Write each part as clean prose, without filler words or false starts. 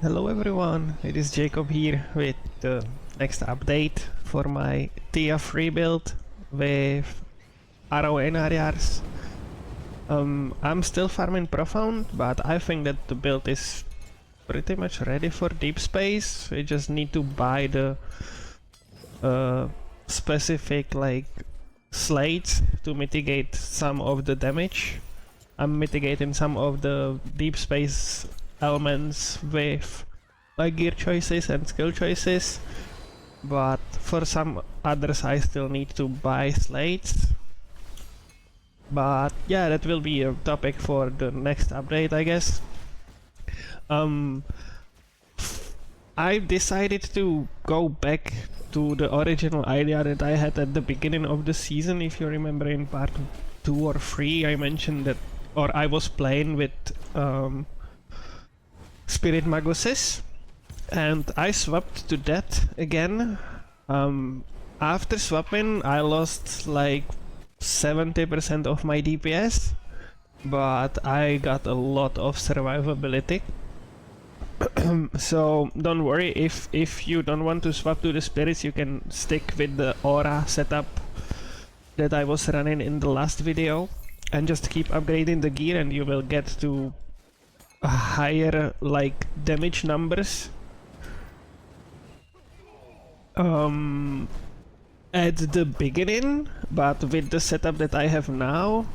Hello everyone, it is Jacob here with the next update for my Thea free build with arrow areas. I'm still farming profound, but I think that the build is pretty much ready for deep space. We just need to buy the specific like slates to mitigate some of the damage. I'm mitigating some of the deep space elements with my gear choices and skill choices, but for some others I still need to buy slates. But yeah, that will be a topic for the next update, I guess. I decided to go back to the original idea that I had at the beginning of the season. If you remember, in part 2 or 3 I mentioned that, or I was playing with Spirit Maguses, and I swapped to that again. After swapping I lost like 70% of my DPS, but I got a lot of survivability. So don't worry, if you don't want to swap to the spirits, you can stick with the aura setup that I was running in the last video and just keep upgrading the gear, and you will get to higher like damage numbers at the beginning. But with the setup that I have now,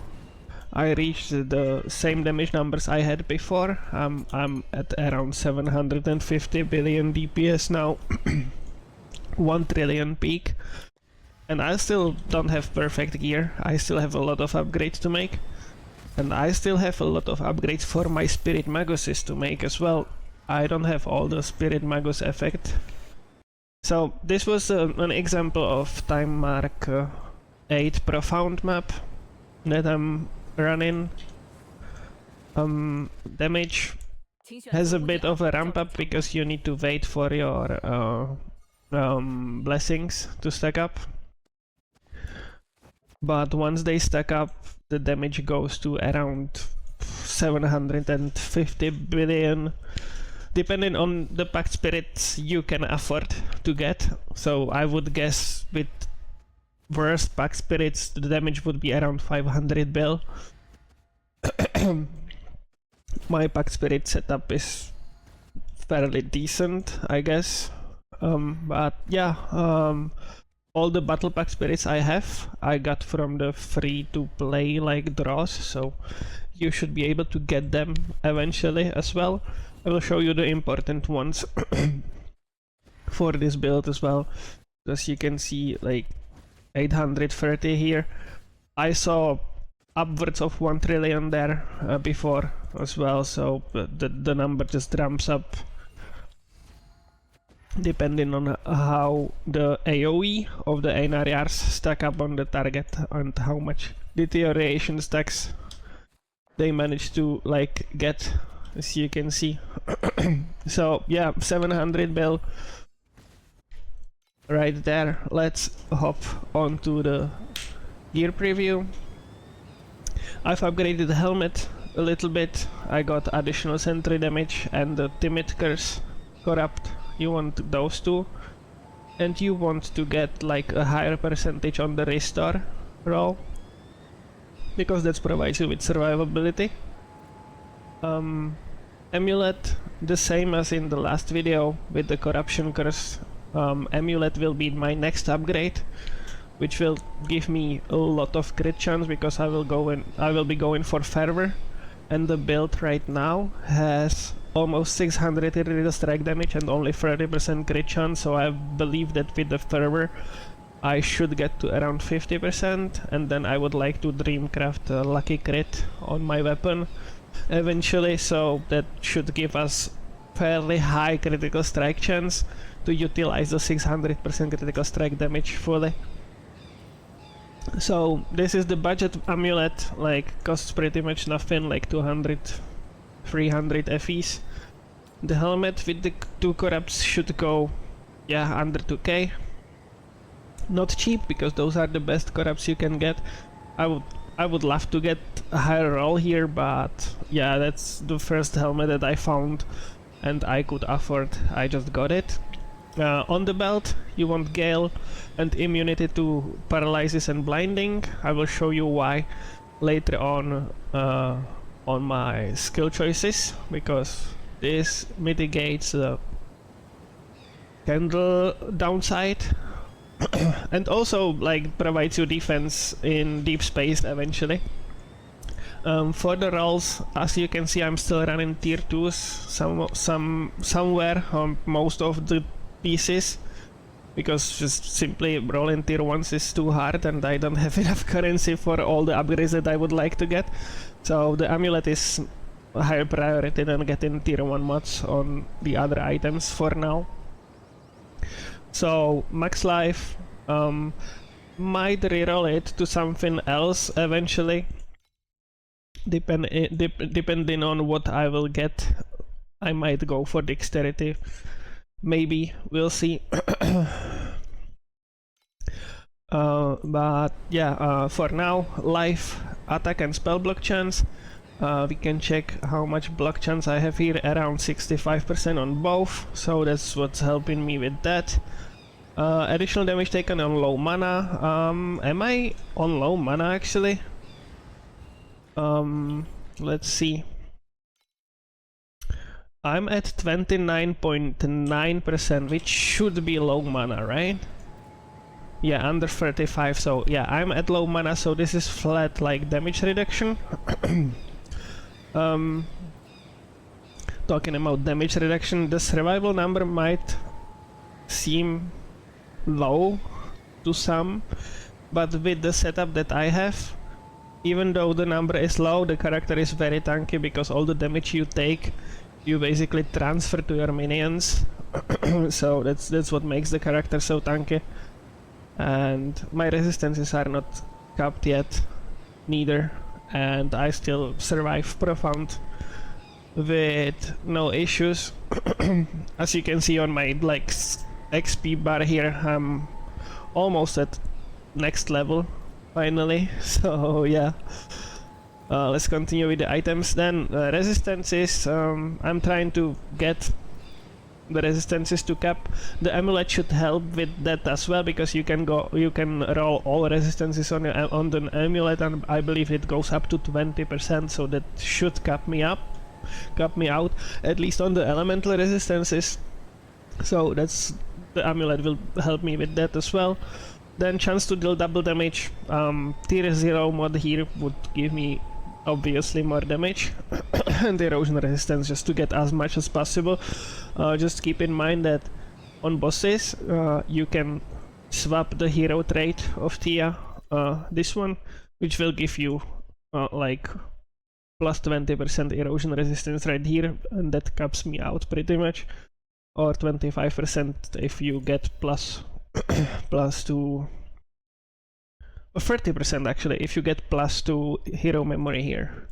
I reached the same damage numbers I had before. I'm at around 750 billion DPS now, 1 trillion peak, and I still don't have perfect gear. I still have a lot of upgrades to make, and I still have a lot of upgrades for my Spirit Maguses to make as well. I don't have all the Spirit Magus effect. So this was an example of Time Mark 8 Profound map that I'm running. Damage has a bit of a ramp up because you need to wait for your blessings to stack up. But once they stack up, the damage goes to around 750 billion, depending on the packed spirits you can afford to get. So I would guess with worst pack spirits the damage would be around 500 bill. My pack spirit setup is fairly decent, I guess. But yeah, all the battle pack spirits I have I got from the free to play like draws, so you should be able to get them eventually as well. I will show you the important ones for this build as well, as you can see, like 830 here. I saw upwards of 1 trillion there before as well, so the number just ramps up depending on how the AoE of the Einariars stack up on the target and how much deterioration stacks they manage to like get, as you can see. So yeah, 700 bill right there. Let's hop onto the gear preview. I've upgraded the helmet a little bit. I got additional sentry damage and the timid curse corrupt. You want those two, and you want to get like a higher percentage on the restore roll, because that provides you with survivability. Amulet, the same as in the last video with the corruption curse. Amulet will be my next upgrade, which will give me a lot of crit chance because I will be going for fervor, and the build right now has almost 600 critical strike damage and only 30% crit chance, so I believe that with the fervor I should get to around 50%, and then I would like to dreamcraft a lucky crit on my weapon eventually, so that should give us fairly high critical strike chance to utilize the 600% critical strike damage fully. So this is the budget amulet, like costs pretty much nothing, like 200 300 FEs. The helmet with the 2 corrupts should go, yeah, under 2k. Not cheap, because those are the best corrupts you can get. I would love to get a higher roll here, but yeah, that's the first helmet that I found and I could afford, I just got it. On the belt you want Gale and immunity to paralysis and blinding. I will show you why later on my skill choices, because this mitigates the candle downside and also like provides you defense in deep space eventually. For the rolls, as you can see, I'm still running tier 2s somewhere on most of the pieces, because just simply rolling tier 1s is too hard and I don't have enough currency for all the upgrades that I would like to get. So the amulet is a higher priority than getting tier 1 mods on the other items for now. So max life, might reroll it to something else eventually, depending on what I will get. I might go for dexterity, maybe, we'll see. But yeah, for now, life, attack and spell block chance. We can check how much block chance I have here, around 65% on both, so that's what's helping me with that. Additional damage taken on low mana. Am I on low mana actually? Let's see. I'm at 29.9%, which should be low mana, right? Yeah, under 35, so yeah, I'm at low mana, so this is flat like damage reduction. Talking about damage reduction, the survival number might seem low to some, but with the setup that I have, even though the number is low, the character is very tanky, because all the damage you take, you basically transfer to your minions. So that's what makes the character so tanky. And my resistances are not capped yet, neither, and I still survive Profound with no issues. As you can see on my like XP bar here, I'm almost at next level finally. So yeah, let's continue with the items then. Resistances, I'm trying to get the resistances to cap. The amulet should help with that as well, because you can roll all resistances on the amulet, and I believe it goes up to 20%, so that should cap me out, at least on the elemental resistances. So that's, the amulet will help me with that as well. Then chance to deal double damage. Tier 0 mod here would give me obviously more damage and erosion resistance, just to get as much as possible. Just keep in mind that on bosses you can swap the hero trait of Thea, this one, which will give you like plus 20% erosion resistance right here, and that caps me out pretty much, or 25% if you get plus to 30% actually, if you get plus to hero memory here.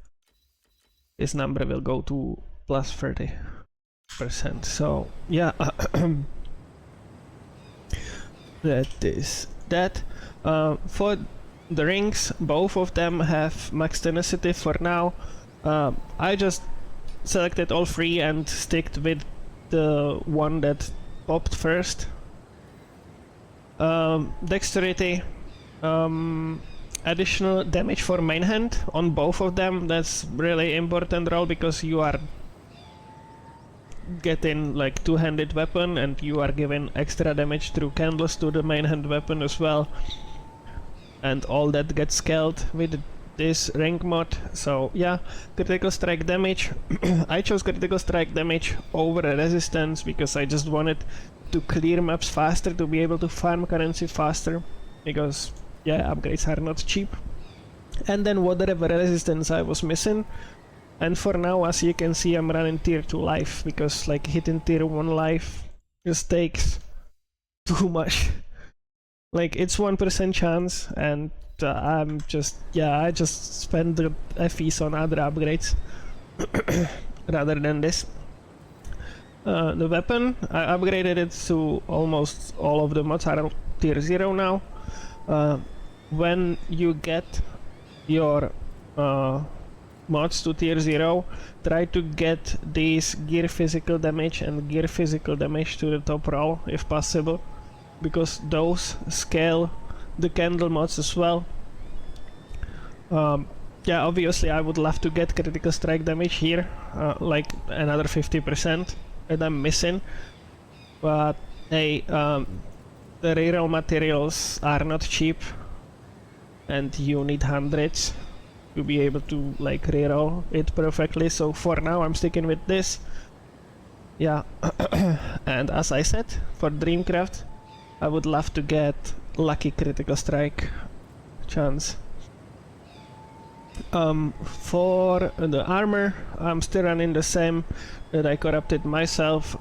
This number will go to plus 30%. So yeah, that is that. For the rings, both of them have max tenacity for now. I just selected all three and sticked with the one that popped first. Dexterity, additional damage for main hand on both of them. That's really important role, because you are getting like two-handed weapon and you are giving extra damage through candles to the main hand weapon as well, and all that gets scaled with this rank mod. So yeah, critical strike damage. I chose critical strike damage over resistance because I just wanted to clear maps faster, to be able to farm currency faster, because yeah, upgrades are not cheap. And then whatever resistance I was missing. And for now, as you can see, I'm running tier 2 life, because like hitting tier 1 life just takes too much. Like it's 1% chance, and I'm just, yeah, I just spend the FEs on other upgrades rather than this. The weapon, I upgraded it to almost all of the mods are tier 0 now. When you get your mods to tier 0, try to get these gear physical damage and gear physical damage to the top row if possible, because those scale the candle mods as well. Yeah, obviously I would love to get critical strike damage here, like another 50% that I'm missing, but hey, the reroll materials are not cheap and you need hundreds to be able to like reroll it perfectly, so for now I'm sticking with this. Yeah. And as I said, for Dreamcraft I would love to get lucky critical strike chance. For the armor, I'm still running the same that I corrupted myself.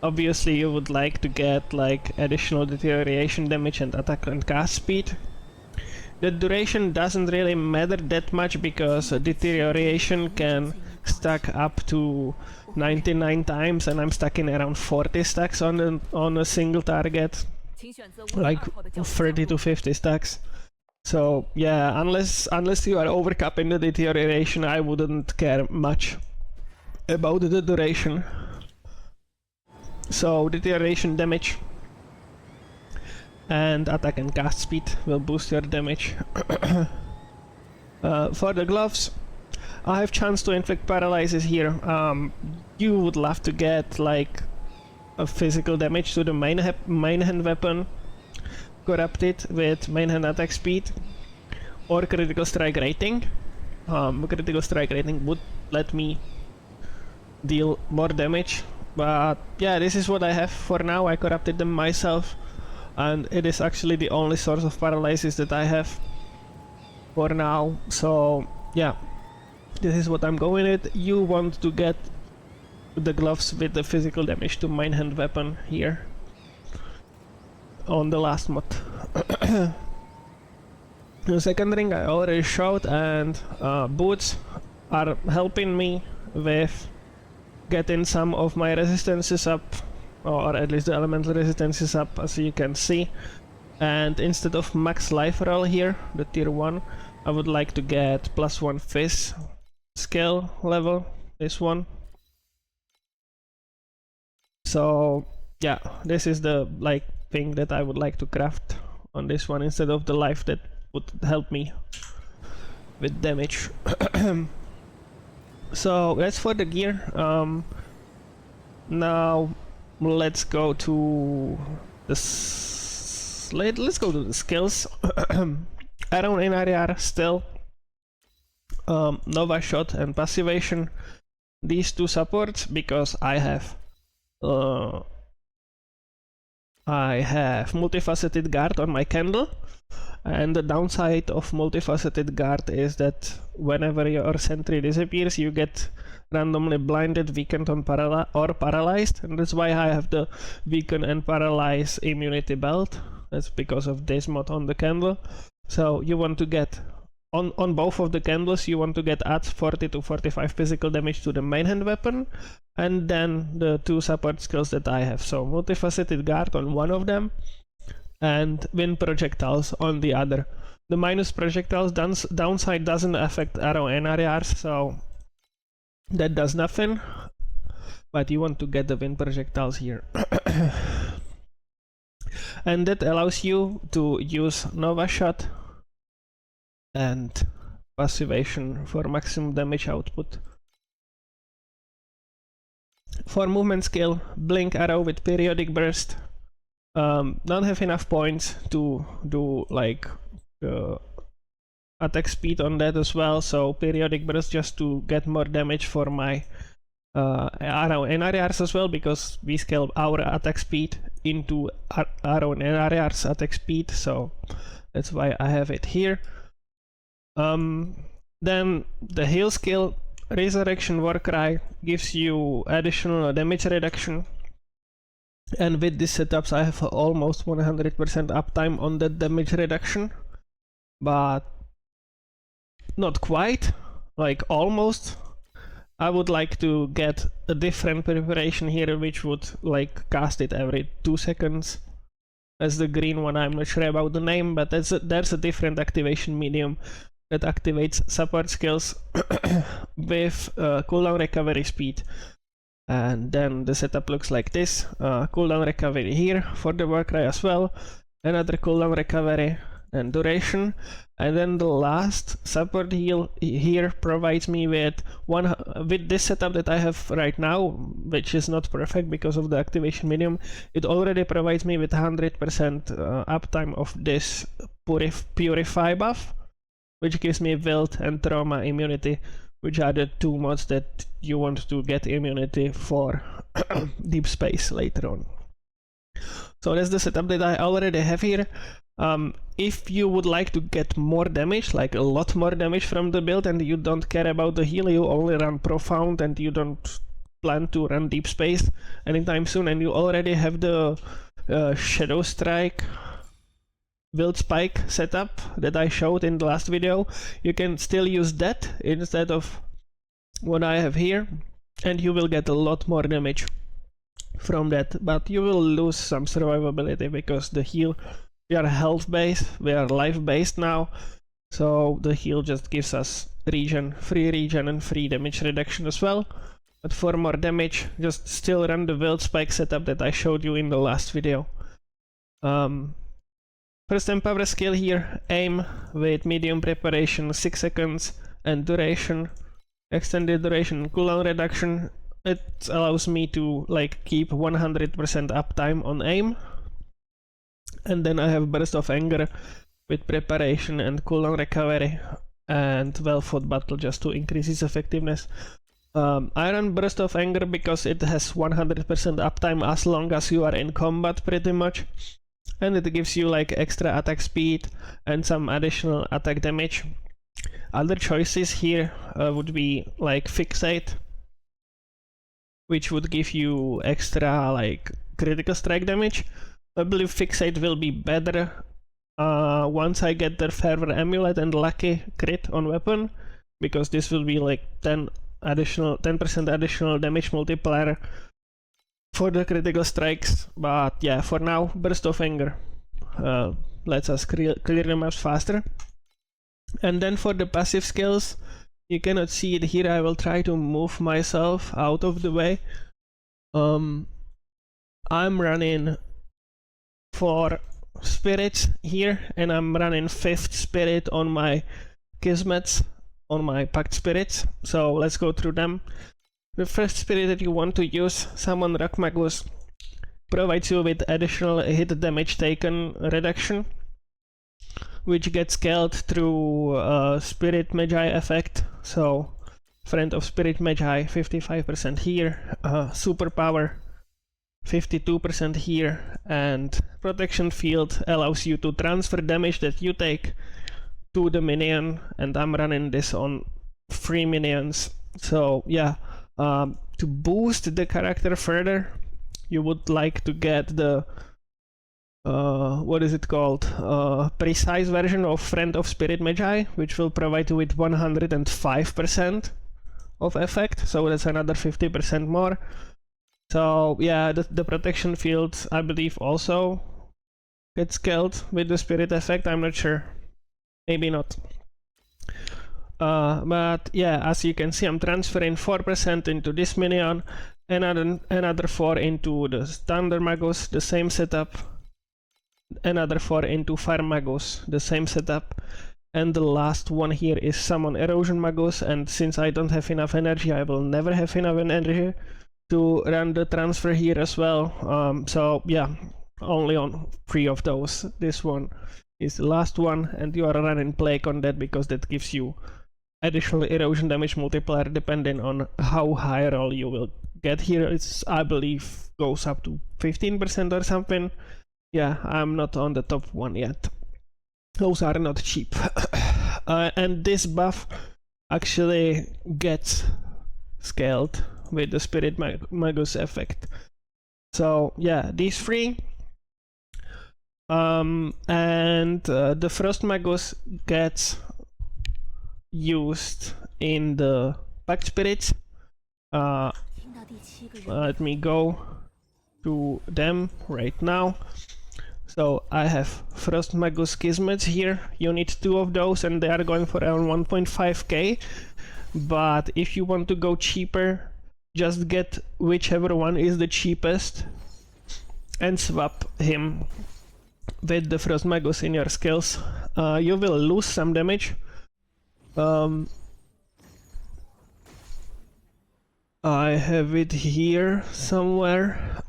Obviously you would like to get like additional deterioration damage and attack and cast speed. The duration doesn't really matter that much because deterioration can stack up to 99 times, and I'm stacking around 40 stacks on a single target, like 30 to 50 stacks. So yeah, unless you are overcapping the deterioration, I wouldn't care much about the duration. So deterioration damage and attack and cast speed will boost your damage. For the gloves, I have chance to inflict paralysis here. You would love to get like a physical damage to the main hand weapon, corrupted with main hand attack speed, or critical strike rating. Critical strike rating would let me deal more damage, but yeah, this is what I have for now. I corrupted them myself, and it is actually the only source of paralysis that I have for now. So yeah, this is what I'm going with. You want to get the gloves with the physical damage to main hand weapon here on the last mod. The second ring I already showed, and boots are helping me with getting some of my resistances up, or at least the elemental resistances up, as you can see. And instead of max life roll here, the tier 1, I would like to get +1 fizz skill level, this one. So yeah, this is the like thing that I would like to craft on this one instead of the life that would help me with damage. So that's for the gear. Now let's go to the slate. Let's go to the skills. Around in area still. Nova shot and passivation. These two supports, because I have multifaceted guard on my candle, and the downside of multifaceted guard is that whenever your sentry disappears, you get randomly blinded, weakened, or paralyzed, and that's why I have the weaken and paralyze immunity belt. That's because of this mod on the candle. So you want to get on both of the candles, you want to get add 40 to 45 physical damage to the main hand weapon, and then the two support skills that I have. So multifaceted guard on one of them, and wind projectiles on the other. The minus projectiles downside doesn't affect arrow and ARs, so that does nothing. But you want to get the wind projectiles here. And that allows you to use Nova Shot and passivation for maximum damage output. For movement skill, blink arrow with periodic burst. Don't have enough points to do like attack speed on that as well, so periodic burst just to get more damage for my arrow and ARs as well, because we scale our attack speed into arrow and ARs attack speed, so that's why I have it here. Then the heal skill, Resurrection Warcry, gives you additional damage reduction, and with these setups I have almost 100% uptime on that damage reduction, but not quite, like almost. I would like to get a different preparation here, which would like cast it every 2 seconds. As the green one, I'm not sure about the name, but there's a different activation medium that activates support skills with cooldown recovery speed. And then the setup looks like this. Cooldown recovery here for the Warcry as well. Another cooldown recovery and duration. And then the last support heal here provides me with this setup that I have right now, which is not perfect because of the activation minimum. It already provides me with 100% uptime of this Purify buff, which gives me Wilt and Trauma immunity, which are the two mods that you want to get immunity for deep space later on. So that's the setup that I already have here. If you would like to get more damage, like a lot more damage from the build, and you don't care about the heal, you only run Profound and you don't plan to run Deep Space anytime soon, and you already have the Shadow Strike Wild Spike setup that I showed in the last video, you can still use that instead of what I have here, and you will get a lot more damage from that, but you will lose some survivability because the heal, we are health based, we are life based now, so the heal just gives us free regen and free damage reduction as well. But for more damage, just still run the Wild Spike setup that I showed you in the last video. First empower skill here, aim with medium preparation, 6 seconds, and duration, extended duration, cooldown reduction. It allows me to like keep 100% uptime on aim. And then I have Burst of Anger with preparation and cooldown recovery, and Well Fought Battle just to increase its effectiveness. I run Burst of Anger because it has 100% uptime as long as you are in combat pretty much. And it gives you like extra attack speed and some additional attack damage. Other choices here would be like Fixate, which would give you extra like critical strike damage. I believe Fixate will be better once I get the Fervor Amulet and Lucky Crit on weapon, because this will be like 10% additional damage multiplier for the critical strikes. But yeah, for now, Burst of Anger lets us clear the maps faster. And then for the passive skills, you cannot see it here, I will try to move myself out of the way. I'm running 4 spirits here, and I'm running 5th spirit on my Kismets, on my Pact spirits, so let's go through them. The first spirit that you want to use, Summon Rock Magus, provides you with additional hit damage taken reduction, which gets scaled through Spirit Magi effect. So, Friend of Spirit Magi, 55% here, Superpower, 52% here, and Protection Field allows you to transfer damage that you take to the minion, and I'm running this on 3 minions. So yeah, to boost the character further, you would like to get the what is it called? Precise version of Friend of Spirit Magi, which will provide you with 105% of effect, so that's another 50% more. So yeah, the protection field, I believe, also gets scaled with the spirit effect, I'm not sure. Maybe not. But yeah, as you can see, I'm transferring 4% into this minion, another 4 into the Thunder Magus, the same setup, another 4 into Fire Magus, the same setup, and the last one here is Summon Erosion Magus, and since I don't have enough energy, I will never have enough energy to run the transfer here as well. So yeah, only on 3 of those. This one is the last one, and you are running Plague on that because that gives you additional erosion damage multiplier depending on how high roll you will get here. It's, I believe, goes up to 15% or something. Yeah, I'm not on the top one yet. Those are not cheap. And this buff actually gets scaled with the Spirit Magus effect. So yeah, these 3. And the Frost Magus gets used in the Pact Spirits. Let me go to them right now. So I have Frost Magus Kismets here. You need 2 of those and they are going for around 1.5k. But if you want to go cheaper, just get whichever one is the cheapest and swap him with the Frost Magus in your skills. You will lose some damage. I have it here somewhere.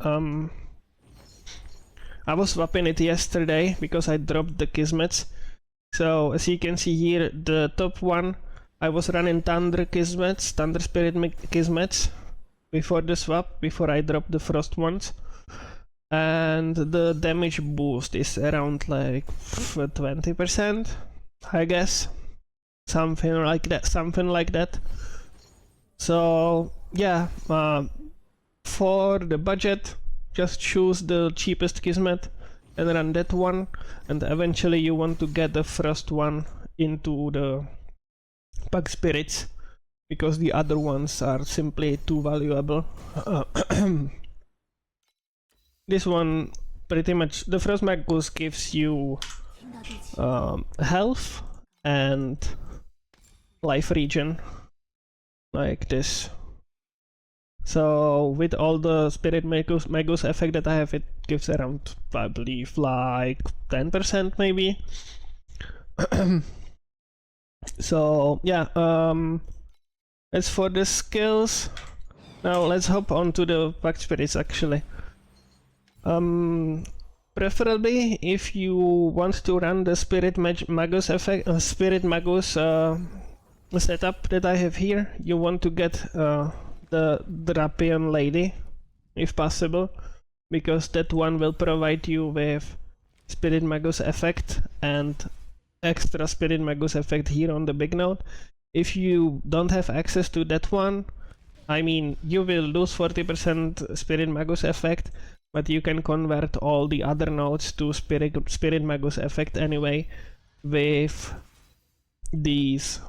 I was swapping it yesterday because I dropped the Kismets. So as you can see here, the top one, I was running Thunder Kismets, Thunder Spirit Kismets before the swap, before I dropped the Frost ones. And the damage boost is around like 20%, I guess. Something like that. So yeah, for the budget, just choose the cheapest Kismet and run that one, and eventually you want to get the Frost one into the Pack Spirits, because the other ones are simply too valuable. This one, pretty much, the Frost Magus gives you health and life regen, like this. So with all the Spirit Magus effect that I have, it gives around, I believe, like 10% maybe. So yeah, as for the skills, now let's hop on to the Pack Spirits actually. Preferably, if you want to run the Spirit Magus effect, Spirit Magus setup that I have here, you want to get the Drapian Lady, if possible, because that one will provide you with Spirit Magus effect and extra Spirit Magus effect here on the big node. If you don't have access to that one, I mean, you will lose 40% Spirit Magus effect, but you can convert all the other nodes to Spirit Magus effect anyway with these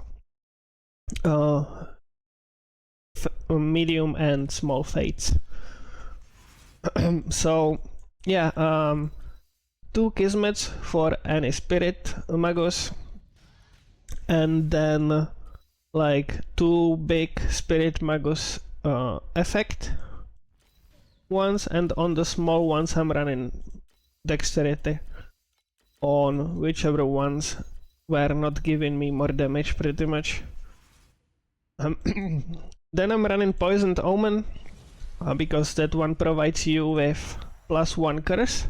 medium and small fates. So yeah, 2 Kismets for any Spirit Magus, and then like 2 big Spirit Magus effect ones, and on the small ones I'm running Dexterity on whichever ones were not giving me more damage, pretty much. Then I'm running Poisoned Omen, because that one provides you with +1 curse.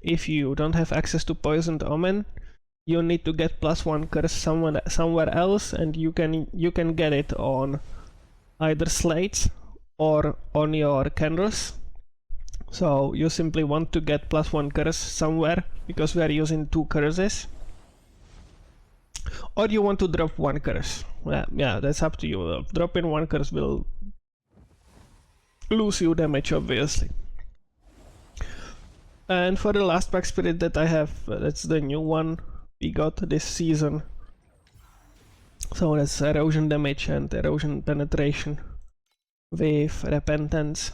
If you don't have access to Poisoned Omen, you need to get +1 curse somewhere else, and you can get it on either slates or on your candles. So you simply want to get +1 curse somewhere, because we are using 2 curses. Or you want to drop 1 curse. Yeah, that's up to you. Dropping 1 curse will lose you damage, obviously. And for the last Pack Spirit that I have, that's the new one we got this season. So that's Erosion Damage and Erosion Penetration with Repentance.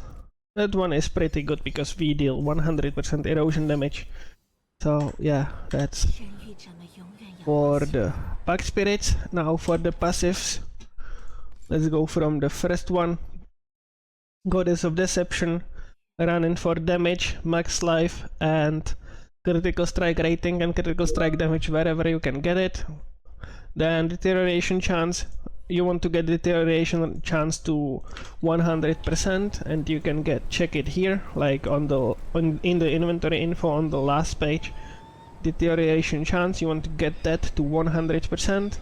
That one is pretty good because we deal 100% erosion damage. So yeah, that's for the Pack Spirits. Now for the passives, let's go from the first one. Goddess of Deception, running for damage, max life, and critical strike rating and critical strike damage wherever you can get it. Then deterioration chance, you want to get deterioration chance to 100%, and you can check it here, like in the inventory info on the last page. Deterioration chance, you want to get that to 100%,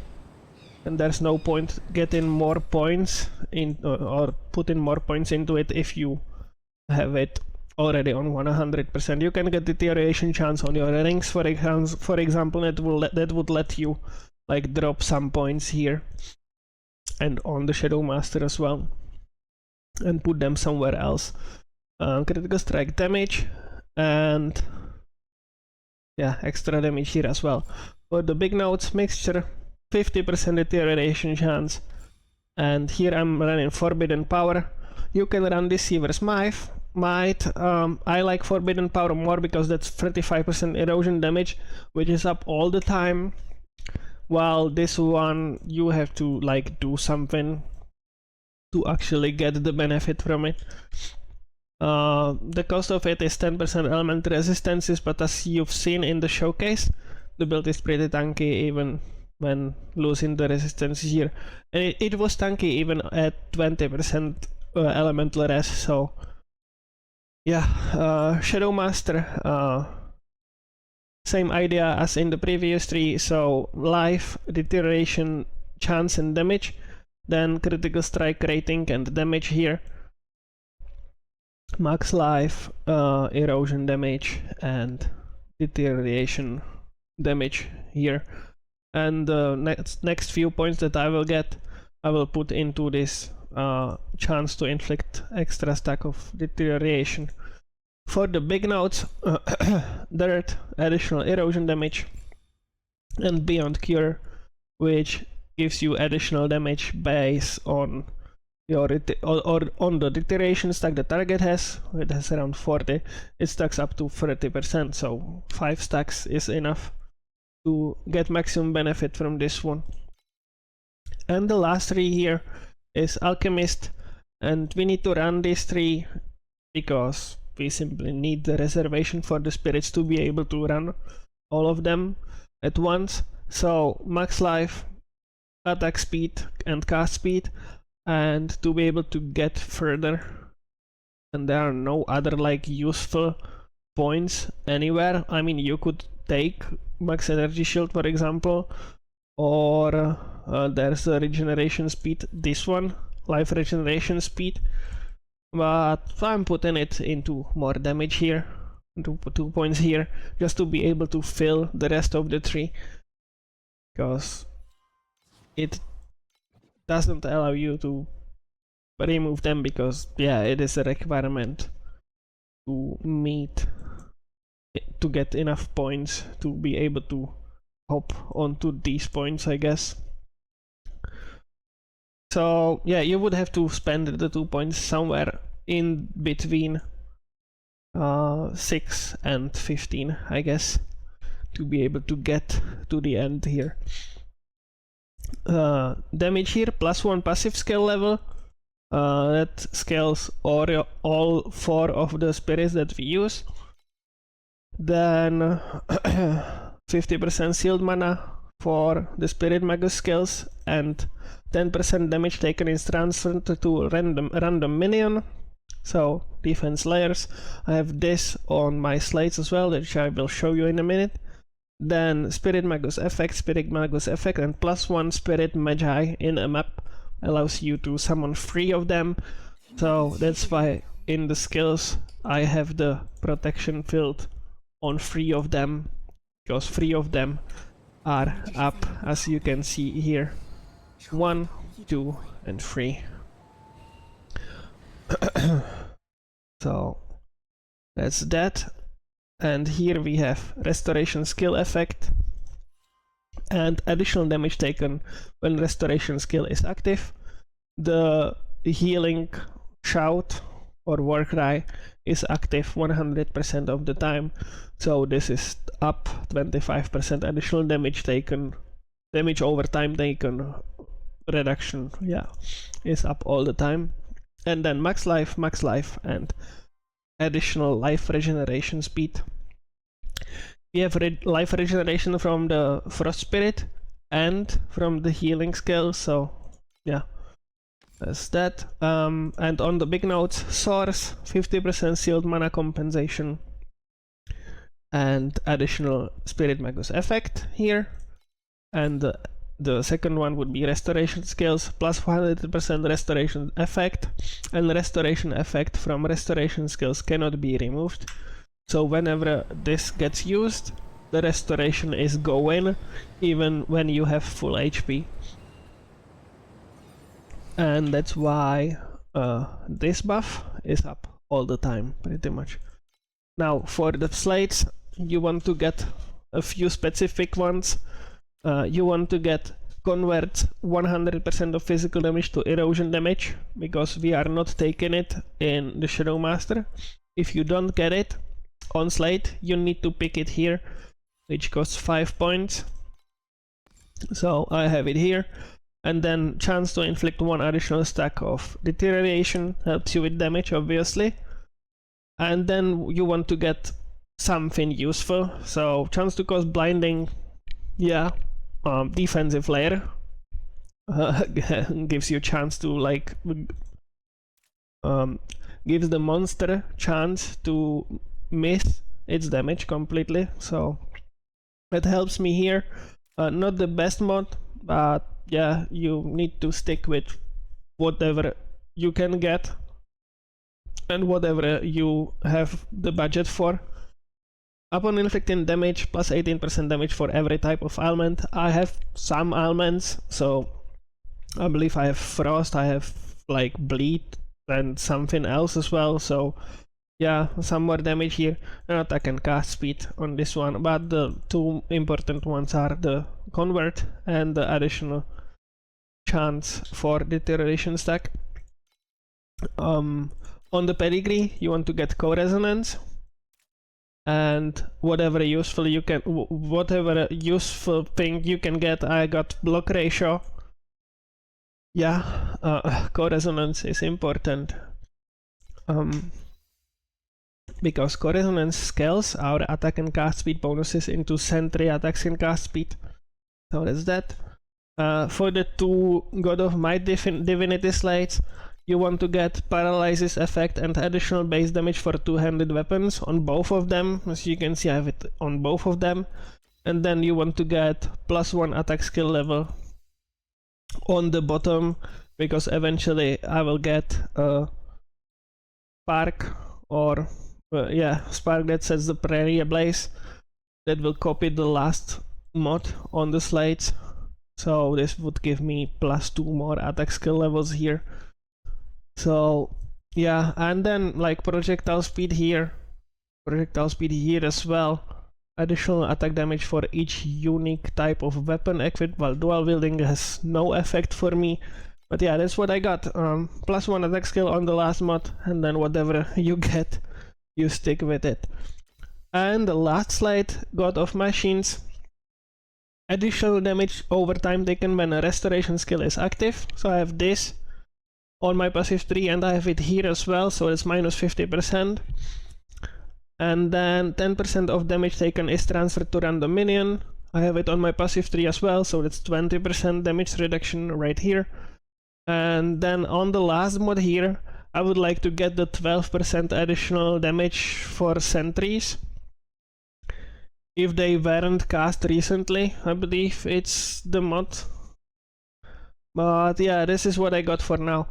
and there's no point getting more points in or putting more points into it if you have it already on 100%. You can get deterioration chance on your rings, for example, that would let you like drop some points here and on the Shadow Master as well, and put them somewhere else. Critical strike damage, and yeah, extra damage here as well. For the big nodes, mixture, 50% deterioration chance, and here I'm running Forbidden Power. You can run Deceiver's Smite, might. I like Forbidden Power more because that's 35% erosion damage, which is up all the time. While this one, you have to like do something to actually get the benefit from it. The cost of it is 10% element resistances, but as you've seen in the showcase, the build is pretty tanky even when losing the resistance here. And it was tanky even at 20% elemental res, so yeah. Shadow Master, same idea as in the previous three, so life, deterioration, chance and damage, then critical strike rating and damage here. Max life, erosion damage and deterioration damage here. And the next few points that I will get, I will put into this chance to inflict extra stack of deterioration. For the big nodes, dirt, additional erosion damage, and Beyond Cure, which gives you additional damage based on your or on the deterioration stack the target has. It has around 40. It stacks up to 30%, so 5 stacks is enough to get maximum benefit from this one. And the last three here is Alchemist, and we need to run these three because we simply need the reservation for the spirits to be able to run all of them at once. So max life, attack speed and cast speed, and to be able to get further. And there are no other like useful points anywhere. I mean, you could take max energy shield for example, or there's a regeneration speed, this one, life regeneration speed, but I'm putting it into more damage here, into 2 points here, just to be able to fill the rest of the tree, because it doesn't allow you to remove them, because yeah, it is a requirement to meet, to get enough points to be able to hop onto these points, I guess. So yeah, you would have to spend the 2 points somewhere in between 6 and 15, I guess, to be able to get to the end here. Damage here, +1 passive skill level. That scales all 4 of the spirits that we use. Then 50% sealed mana for the Spirit Magus skills, and 10% damage taken is transferred to random minion. So defense layers. I have this on my slates as well, which I will show you in a minute. Then Spirit Magus effect, and +1 Spirit Magi in a map allows you to summon 3 of them. So that's why in the skills I have the protection field on 3 of them, because 3 of them are up, as you can see here. 1, 2, and 3. So that's that. And here we have restoration skill effect and additional damage taken when restoration skill is active. The healing shout or war cry is active 100% of the time, so this is up 25% additional damage taken, damage over time taken reduction, yeah, is up all the time. And then max life, and additional life regeneration speed. We have life regeneration from the Frost Spirit and from the healing skill, so yeah, that's that. And on the big nodes, Source, 50% sealed mana compensation, and additional Spirit Magus effect here. And the second one would be restoration skills, plus 100% restoration effect, and restoration effect from restoration skills cannot be removed. So whenever this gets used, the restoration is going, even when you have full HP. And that's why this buff is up all the time, pretty much. Now for the slates, you want to get a few specific ones. You want to get converts 100% of physical damage to erosion damage, because we are not taking it in the Shadow Master. If you don't get it on slate, you need to pick it here, which costs 5 points. So I have it here. And then chance to inflict 1 additional stack of deterioration helps you with damage, obviously. And then you want to get something useful. So chance to cause blinding, yeah, defensive layer gives you a chance to like gives the monster chance to miss its damage completely. So it helps me here. Not the best mod, but yeah, you need to stick with whatever you can get and whatever you have the budget for. Upon inflicting damage, plus 18% damage for every type of ailment. I have some ailments, so I believe I have frost, I have like bleed and something else as well, so yeah, some more damage here, and attack and cast speed on this one, but the two important ones are the convert and the additional chance for deterioration stack. On the pedigree, you want to get co-resonance, and whatever useful you can, whatever useful thing you can get. I got block ratio. Yeah, co-resonance is important. Because co-resonance scales our attack and cast speed bonuses into sentry attacks and cast speed. So that's that. For the two God of Might Divinity slates, you want to get paralysis effect and additional base damage for two-handed weapons on both of them. As you can see, I have it on both of them. And then you want to get +1 attack skill level on the bottom, because eventually I will get a spark, or yeah, spark that sets the prairie ablaze, that will copy the last mod on the slates. So this would give me +2 more attack skill levels here. So yeah, and then like projectile speed here as well. Additional attack damage for each unique type of weapon equipped while dual wielding has no effect for me. But yeah, that's what I got. +1 attack skill on the last mod, and then whatever you get, you stick with it. And the last slate, God of Machines. Additional damage over time taken when a restoration skill is active. So I have this on my passive tree, and I have it here as well, so it's -50%. And then 10% of damage taken is transferred to random minion. I have it on my passive tree as well, so it's 20% damage reduction right here. And then on the last mod here, I would like to get the 12% additional damage for sentries. If they weren't cast recently, I believe it's the mod. But yeah, this is what I got for now.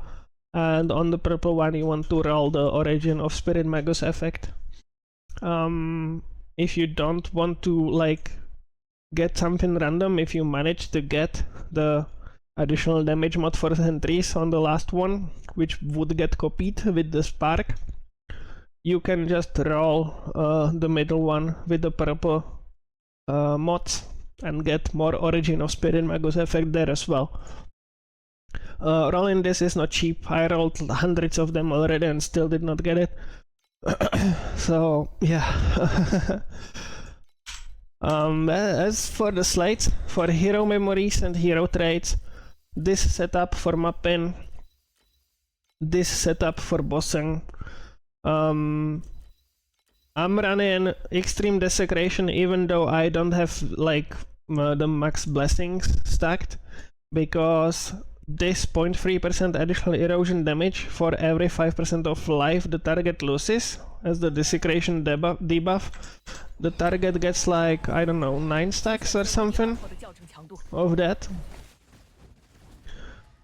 And on the purple one, you want to roll the Origin of Spirit Magus effect. If you don't want to like get something random, if you manage to get the additional damage mod for sentries on the last one, which would get copied with the spark, you can just roll the middle one with the purple mods and get more Origin of Spirit Magus effect there as well. Rolling this is not cheap. I rolled hundreds of them already and still did not get it. So yeah. As for the slates, for hero memories and hero traits, this setup for mapping, this setup for bossing. I'm running Extreme Desecration even though I don't have like the max blessings stacked, because this 0.3% additional erosion damage for every 5% of life the target loses as the desecration debuff. The target gets like, I don't know, 9 stacks or something of that.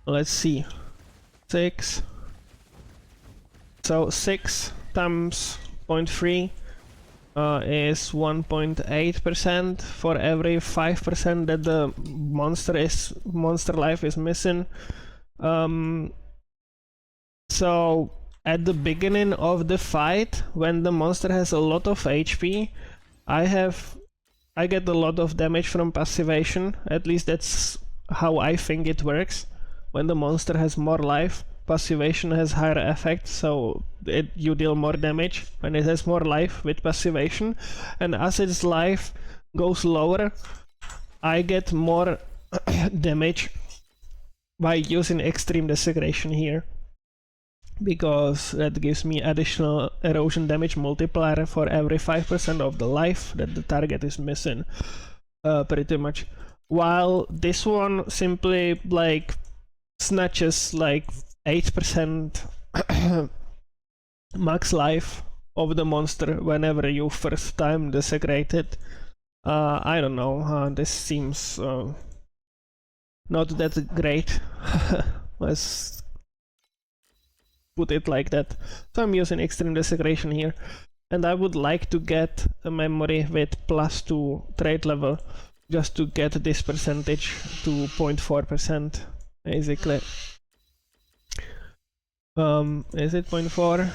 Let's see. 6. So 6 times 0.3 is 1.8% for every 5% that the monster life is missing. So at the beginning of the fight, when the monster has a lot of HP, I get a lot of damage from passivation. At least that's how I think it works. When the monster has more life, passivation has higher effect, so you deal more damage when it has more life with passivation, and as its life goes lower, I get more damage by using extreme desecration here, because that gives me additional erosion damage multiplier for every 5% of the life that the target is missing, pretty much. While this one simply like snatches like 8% max life of the monster whenever you first time desecrate it. I don't know, this seems not that great. Let's put it like that. So I'm using extreme desecration here, and I would like to get a memory with +2 trait level just to get this percentage to 0.4% basically. Is it 0.4?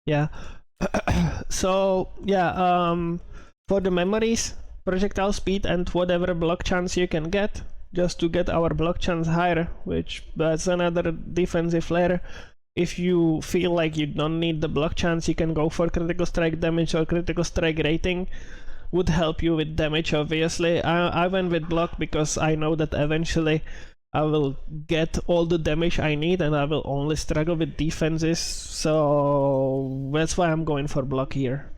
Yeah. So yeah, for the memories, projectile speed and whatever block chance you can get, just to get our block chance higher, which that's another defensive layer. If you feel like you don't need the block chance, you can go for critical strike damage or critical strike rating. Would help you with damage, obviously. I went with block because I know that eventually I will get all the damage I need and I will only struggle with defenses, so that's why I'm going for block here.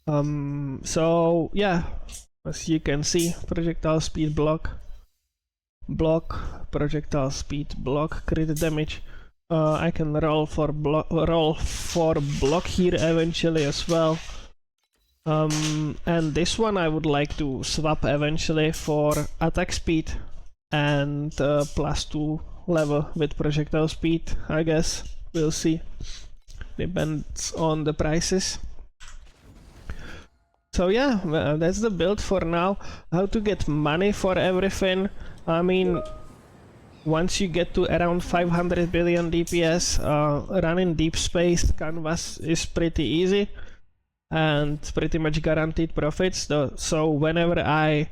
So yeah, as you can see, projectile speed block, projectile speed block, crit damage. I can roll for block here eventually as well. And this one I would like to swap eventually for attack speed and +2 level with projectile speed, I guess. We'll see. Depends on the prices. So yeah, that's the build for now. How to get money for everything. I mean, once you get to around 500 billion DPS, running deep space canvas is pretty easy and pretty much guaranteed profits. So whenever I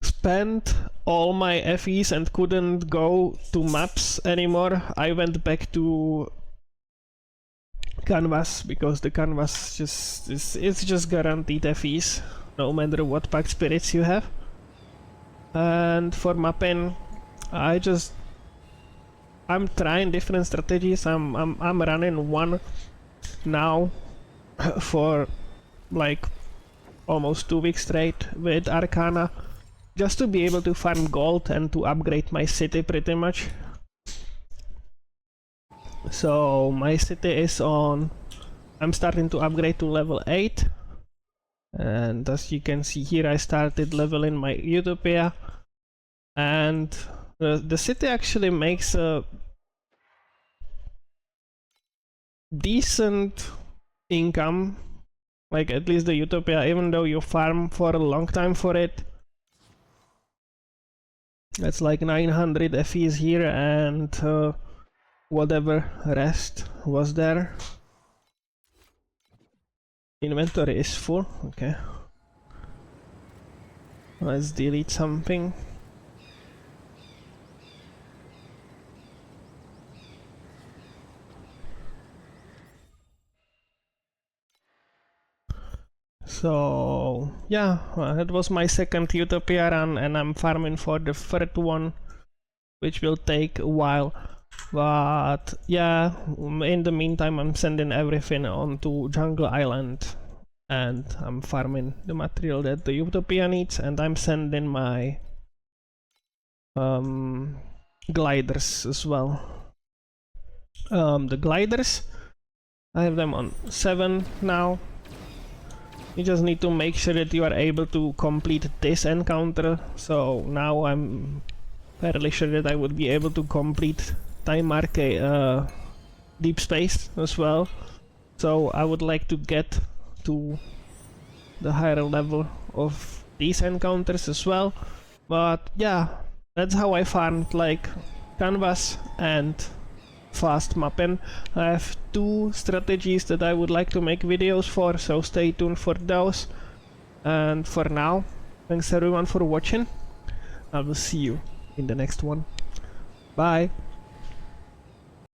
spent all my FEs and couldn't go to maps anymore, I went back to canvas, because the canvas it's just guaranteed FEs no matter what pack spirits you have. And for mapping, I'm trying different strategies. I'm running one now for like almost 2 weeks straight with Arcana, just to be able to farm gold and to upgrade my city pretty much. So my city is on, I'm starting to upgrade to level 8, and as you can see here, I started leveling my Utopia, and the city actually makes a decent income, like at least the Utopia, even though you farm for a long time for it. That's like 900 FEs here, and whatever rest was there. Inventory is full, okay. Let's delete something. So yeah, it was my second Utopia run, and I'm farming for the third one, which will take a while. But yeah, in the meantime I'm sending everything onto Jungle Island, and I'm farming the material that the Utopia needs, and I'm sending my gliders as well. The gliders, I have them on 7 now. You just need to make sure that you are able to complete this encounter. So now I'm fairly sure that I would be able to complete Time Arcade Deep Space as well. So I would like to get to the higher level of these encounters as well. But yeah, that's how I farmed, like canvas and fast mapping. I have 2 strategies that I would like to make videos for, so stay tuned for those. And for now, thanks everyone for watching. I will see you in the next one. Bye.